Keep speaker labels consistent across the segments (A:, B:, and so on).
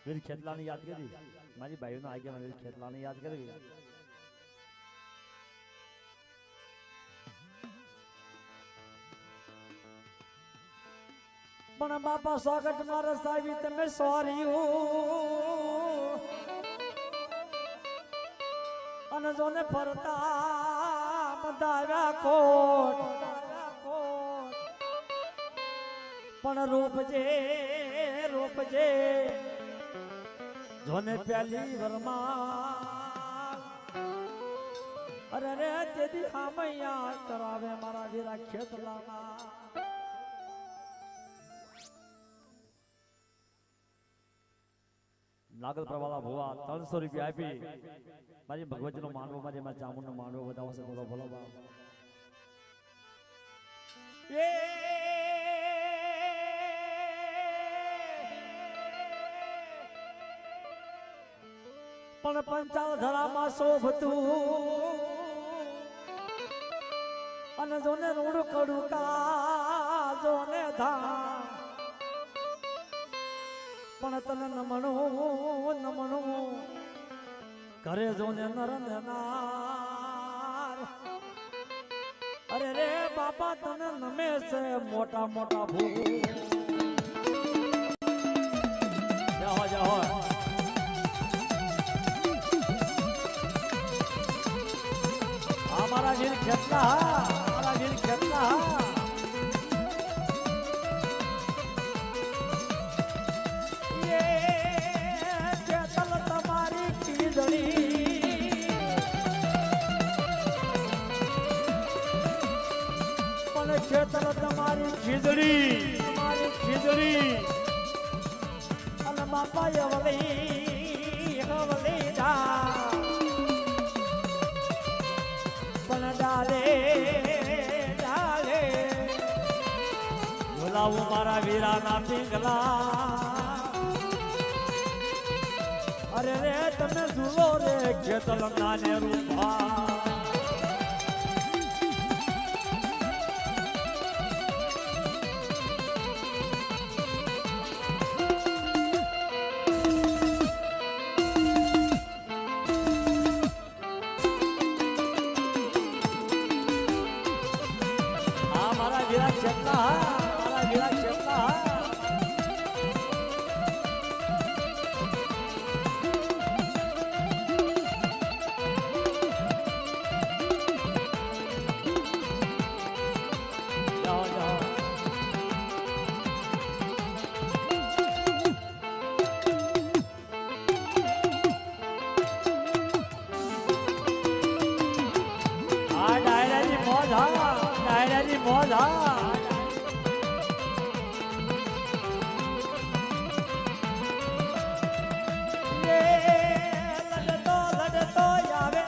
A: વીર ખેતલાને યાદ કરી મારી ભાઈઓનો આગેવાન વીર ખેતલાને યાદ કરી પણ બાપા સ્વાગત મારા સાહેબ તમે સોરી અને જોને ફરતા બંધાવ્યા કોટ પણ રોપજે જોને પ્યાલી વરમાં અરે રે તેદી હામૈયા કરાવે મારા વીરા ખેતલાના નાગલ પ્રવાલા ભુવા 300 રૂપિયા આપી મારી ભગવતી નો માનવો મારી માં ચામુંડ નો માનવો બતાવો છે બોલો બોલો બાપ એ પણ પંચાલ ધરામાં શોભતું અને જોને રૂડ કડુકા જોને ધામ પણ તને નમણું ઘરે જોને નરનાર અરે રે બાપા તને નમે છે મોટા મોટા ભૂ જાઓ જાઓ મારા વીર ખેતલા તમારી ખીજડી પણ ખેતર તમારી ખીજડી અને બાપા હવલી જા ડાલે બોલાવું મારા વીરાના પિંગલા અરે રે તમે ઝૂલો રે ખેતલના ને રૂપા ડાયરાની મોજ લડતો આવે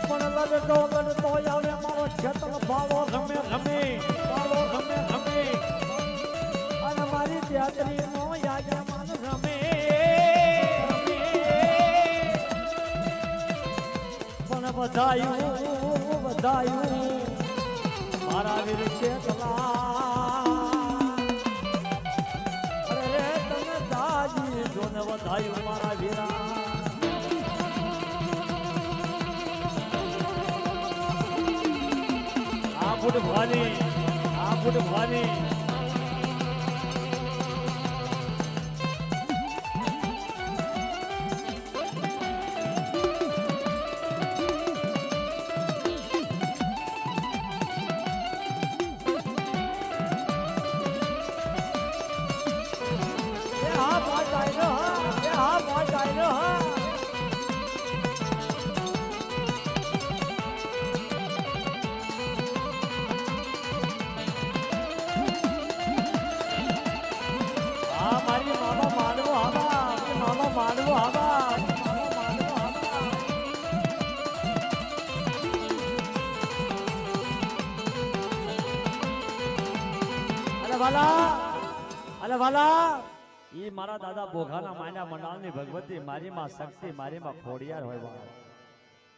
A: પણ લડતો આવે મારો ખેતર ભાવો ગમે અને મારી ત્યાત્રી નો યાજમાન રમે વધાયું મારા વીર ખેતલા અરે તમે દાજી જોને વધાયું મારા વીરા આ ફૂટ ભાની અરે વાલા ઈ મારા દાદા બોઘાના માયના મંડાળની ભગવતી મારી માં શક્તિ મારી માં ખોડિયાર હોય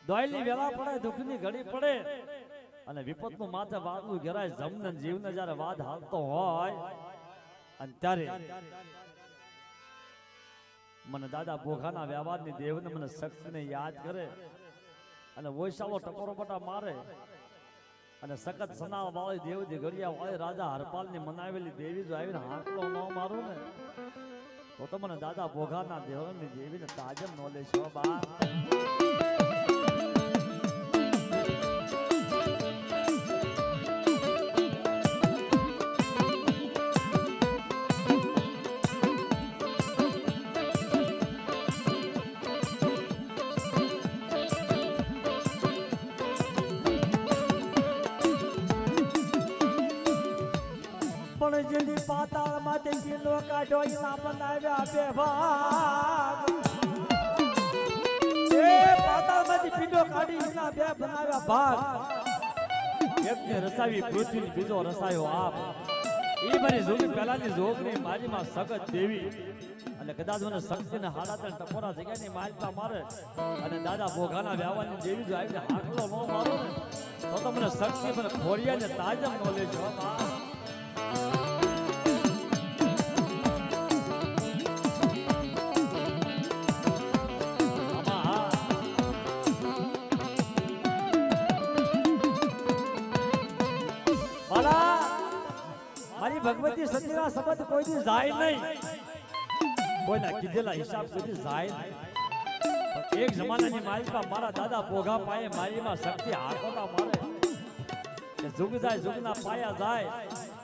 A: દોયલની વેલા પડે દુઃખની ઘડી પડે અને વિપતનું માથે વાદળું ઘેરાય જમને જીવને જ્યારે વાદ હાલતો હોય અને ત્યારે મને દાદા ભોગાના વ્યવહારની દેવને મને શક્તિને યાદ કરે અને વૈશાળો ટકોરો બટા મારે અને સખત સનાવ વાળી દેવ દિગરિયા વાળી રાજા હરપાલની મનાવેલી દેવી જો આવીને હાંકલો ન મારું ને તો મને દાદા ભોગાના દેવની દેવીને તાજમ નો લેશો બા.
B: પણ જેની પાતાળ માંથી કિલો કાઢો એના બનાવ્યા બે ભાગ. એ પાતાળ માંથી પીડો કાઢી એના બે બનાવ્યા ભાગ.
A: એકને રસાવી પૃથ્વી બીજો રસાયો આપ. એ મારી જોગી પહેલાની જોગની મારીમાં સગત દેવી અને કદાચ મને શક્તિને હાડા ત્રણ ટકોરા જગ્યાની માલતા મારે અને દાદા ભોગાના વ્યાવાની દેવી જો આવીને હાકલો ન મારો ને તો મને શક્તિ મને ખોડિયાને તાજમ નો લેજો બા.
B: મારી ભગવતી સતીના શબ્દ કોઈ દી જાય નહીં,
A: કોઈના કીધેલા હિસાબ સુધી જાય નહીં. એક જમાનાની માલિકા મારા દાદા ભોગા પાયે મારીમાં શક્તિ હાકોટા મારે કે જુગ જાય જુગના પાયા જાય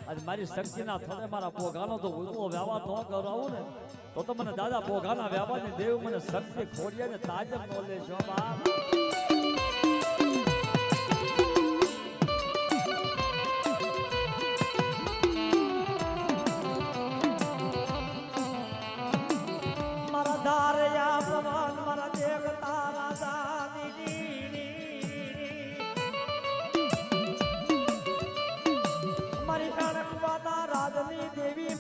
A: અને મારી શક્તિના થોડે મારા ભોગાનો તો ઉલટો વ્યવહાર ન કરાવું ને તો મને દાદા ભોગાના વ્યવહારની દેવ મને શક્તિ ખોડિયાને તાજમ નો લેશો બાપ.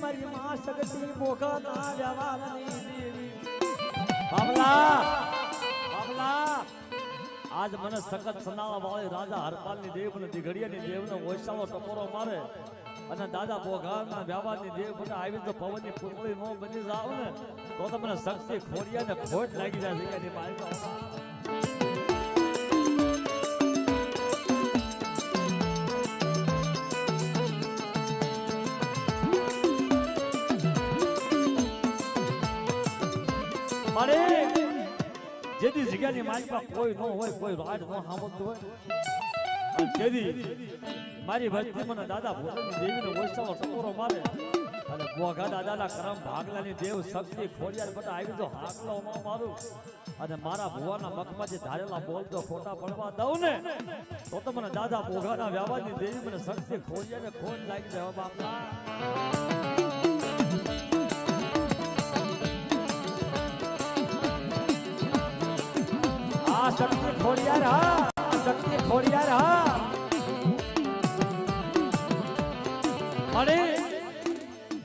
B: મારી માં શક્તિ ભોગાના વ્યવહારની દેવી.
A: બાબલા બાબલા આજ મને સખત સનાવા વાળી રાજા હરપાલની દેવ અને દિઘડિયાની દેવનો વૈશાળો ટકોરો મારે અને દાદા ભોગાના વ્યવહારની દેવ મને આવી તો પવનની પુતળી નો બની જાવ ને તો મને શક્તિ ખોડિયાને ખોટ લાગી જાય જગ્યાની માલિકા. જેથી જગ્યાની માલિકા કોઈ ન હોય, કોઈ રાડ ન સાંભળતું હોય અને તેથી મારી ભક્તિ મને દાદા ભોગાની દેવીનો વૈષ્ણવ ટકોરો મારે અને ભોગા દાદાના કરમ ભાગલાની દેવ શક્તિ ખોડિયાર બટા આવી તો હાકલો ન મારું અને મારા ભુવાના મખમાંથી ધારેલા બોલ તો ખોટા પડવા દઉં ને તો મને દાદા ભોગાના વ્યવહારની દેવી મને શક્તિ ખોડિયાને ખોટ લાગી જાય બાપા.
B: શક્તિ ખોડિયાર હા, શક્તિ ખોડિયાર હા.
A: અરે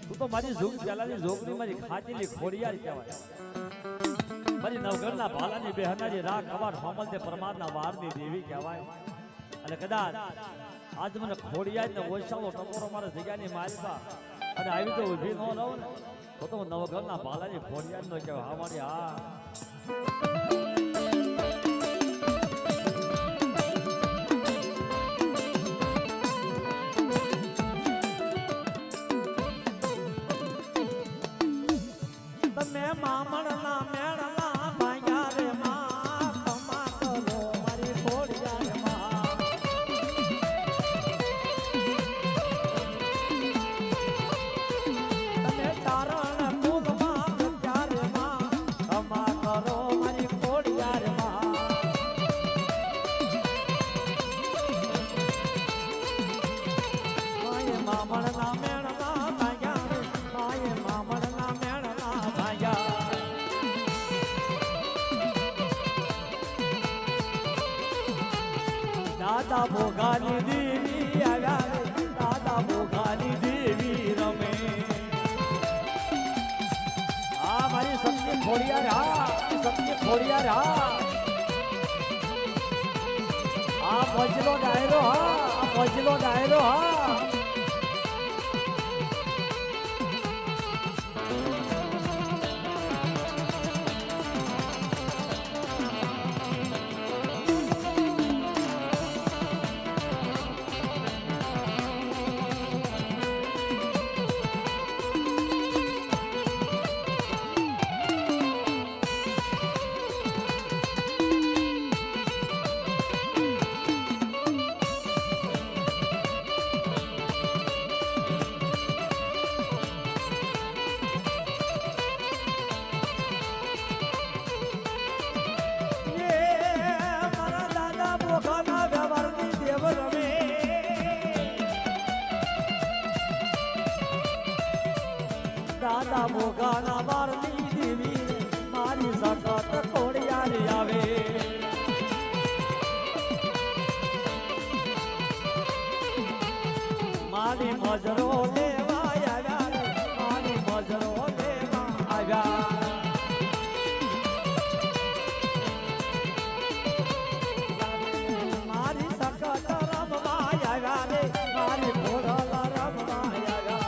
A: તું તો મારી જોગ પેલાની જોગની મારી ખાતીલી ખોડિયાર કહેવાય. મારી નવઘરના ભાલાની બેહનારી રાખ અવાર હોમલને પરમારના વારની દેવી કહેવાય. અને કદાચ આજ મને ખોડિયાર ને વૈશાળો ટકોરો મારે જગ્યાની માલિકા અને આવી તો ઊભી ન રહું ને તો નવઘરના ભાલાની ખોડિયાર નો કહેવાય. હા મારી હા.
B: મામણના મેળના ભાગ્યા રે માં કમા કરો મારી ખોડિયાર માં. તમે તારણ કુલમાં ગત્યા રે માં કમા કરો મારી ખોડિયાર માં. માય મામણના મેળના ભાગ્યા રે માય મામણના મેળના ભાગ્યા. દાદા ભોગાની દેવી આવ્યા રે, દાદા ભોગાની દેવી રમે. હા મારી શક્તિ ખોડિયાર હા, શક્તિ ખોડિયાર હા. આ ભજનો ડાયરો હા. પહોંચેલો ડાયરો હા દાદા મોગાના વારની દેવી મારી સખત ખોડિયારી આવે મારી મજરો લેવા આવ્યા મારી મજરો લેવા આવ્યા મારી સખત રમવા આવ્યા રે મારી ઘોડલા રમવા આવ્યા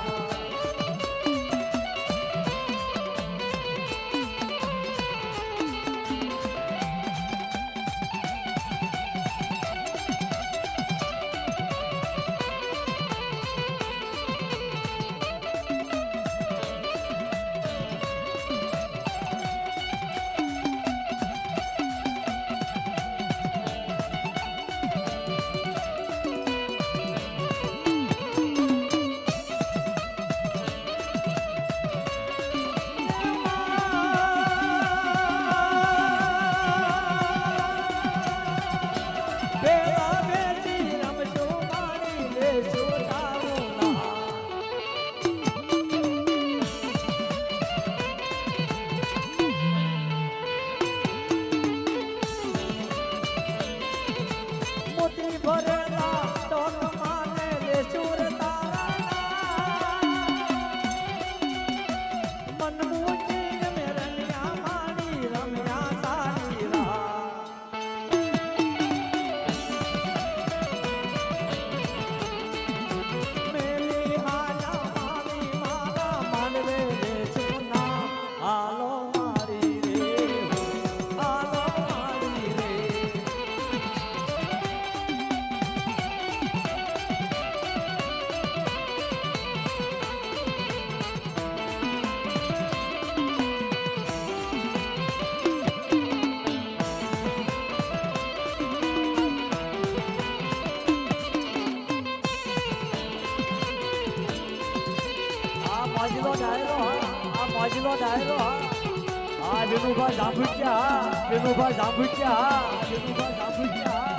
B: વિનુભા જાંબુચિયા વિનુભા જાંબુચિયા વિનુભા જાંબુચિયા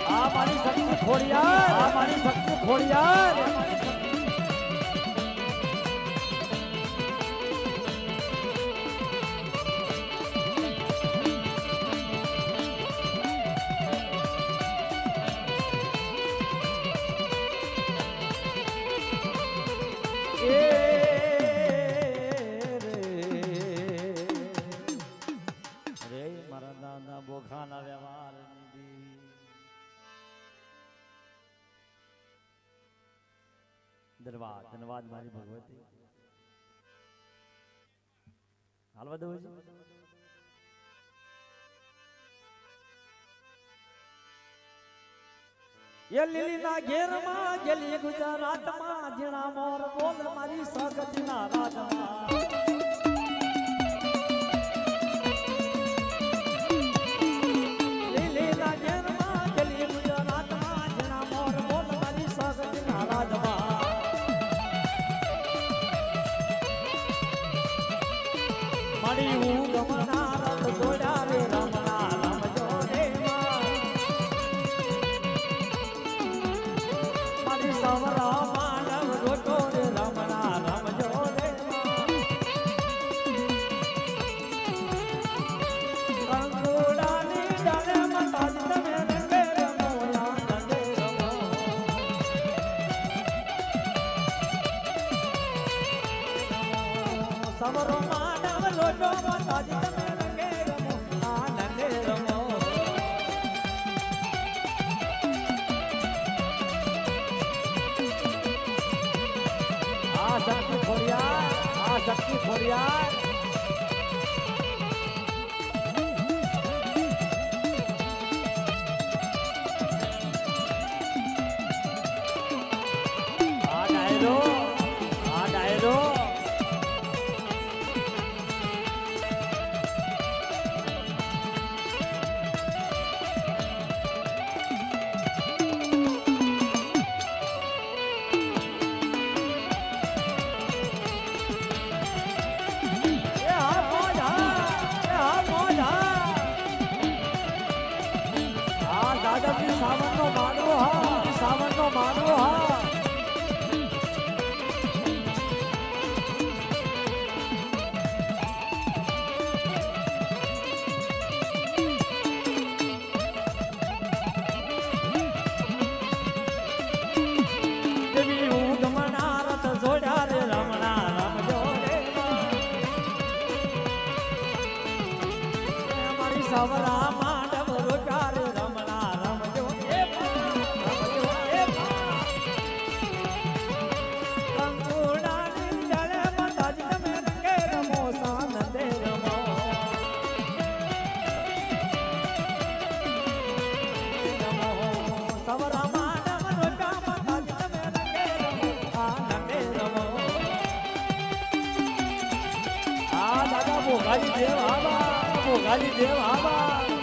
B: આ મારી શક્તિ ખોડિયાર આ મારી શક્તિ ખોડિયાર ધન્યવાદ ધન્યવાદ મારી ભગવતી હાલવા દઉં છું એ લીલીના ઘેરમાં ગેલી ગુજરાતમાં જીણા મોર બોલ મારી સગતના રાજમાં લીલીના ઘેરમાં ગેલી ગુજરાતમાં જીણા મોર બોલ મારી સગતના રાજમાં મારી હું ગમના રથ જોડ્યા રે રમના રમજો રે મારી સવરા માનવ રોટો રે રમના રમજો રે કંકુડાની ડાલે મતાજ તમે રંગે રમોયા રંગે રમો સવરો માનવ રોટો માતાજી તમે રંગે રમો આનંદે રમો આ શક્તિ ખોડિયાર આ ડાયરો સાવનનો માનવો હા દેવી ઉગમના રથ જોડ્યા રે રમણા રમજો રે મારી સવરા માંડવ રોપ્યા રે રમણા રમજો રે કંકુડાની જળે માતાજી તમે રંગે રમો સાનંદે રમો સવરા માંડવ રોપ્યા માતાજી તમે રંગે રમો આનંદે રમો આ દાદા ભોગાજી દેવ આવા